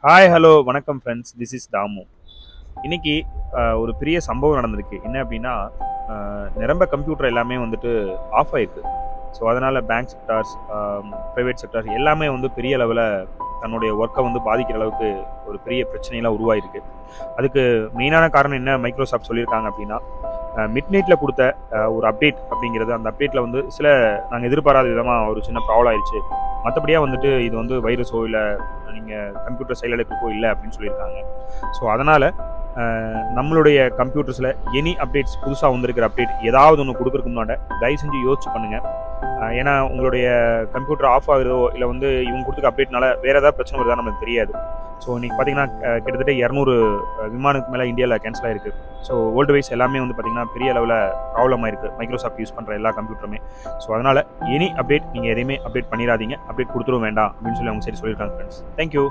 Hi hello வணக்கம் friends, this is Damu. இன்னைக்கு ஒரு பெரிய சம்பவம் நடந்திருக்கு. என்ன அப்படின்னா, நிரம்ப கம்ப்யூட்டர் எல்லாமே வந்துட்டு ஆஃப் ஆயிருக்கு. ஸோ அதனால் பேங்க் செக்டார்ஸ், ப்ரைவேட் செக்டார்ஸ் எல்லாமே வந்து பெரிய அளவில் தன்னுடைய ஒர்க்கை வந்து பாதிக்கிற அளவுக்கு ஒரு பெரிய பிரச்சனைலாம் உருவாயிருக்கு. அதுக்கு மெயினான காரணம் என்ன மைக்ரோசாஃப்ட் சொல்லியிருக்காங்க அப்படின்னா, மிட் நைட்டில் கொடுத்த ஒரு அப்டேட் அப்படிங்கிறது, அந்த அப்டேட்டில் வந்து சில நாங்கள் எதிர்பாராத விதமாக ஒரு சின்ன ப்ராப்ளம் ஆயிடுச்சு. மற்றபடியாக வந்துட்டு இது வந்து வைரஸோ இல்லை நீங்கள் கம்ப்யூட்டர் செயலிழப்புக்கோ இல்லை அப்படின்னு சொல்லியிருக்காங்க. ஸோ அதனால் நம்மளுடைய கம்ப்யூட்டர்ஸில் எனி அப்டேட்ஸ் புதுசாக வந்திருக்கிற அப்டேட் ஏதாவது ஒன்று கொடுக்குறதுக்கு முன்னாடி தயவு செஞ்சு யோசிச்சு பண்ணுங்கள். ஏன்னா உங்களுடைய கம்ப்யூட்டர் ஆஃப் ஆகுதோ இல்லை வந்து இவங்க கொடுத்துக்க அப்டேட்னால வேறு ஏதாவது பிரச்சனை வருதா நமக்கு தெரியாது. ஸோ இன்றைக்கி பார்த்தீங்கன்னா கிட்டத்தட்ட 200 விமானத்துக்கு மேலே இந்தியாவில் கேன்சல் ஆகிருக்கு. ஸோ வேர்ல்டு வைஸ் எல்லாமே வந்து பார்த்திங்கன்னா பெரிய அளவில் ப்ராப்ளம் ஆயிருக்கு மைக்ரோசாஃப்ட் யூஸ் பண்ணுற எல்லா கம்ப்யூட்டருமே. ஸோ அதனால் எனி அப்டேட் நீங்கள் எதையுமே அப்டேட் பண்ணிடாதீங்க, அப்டேட் கொடுத்துரும் வேண்டாம் அப்படின்னு சொல்லி அவங்க சரி சொல்லியிருக்காங்க ஃப்ரெண்ட்ஸ். தேங்க்யூ.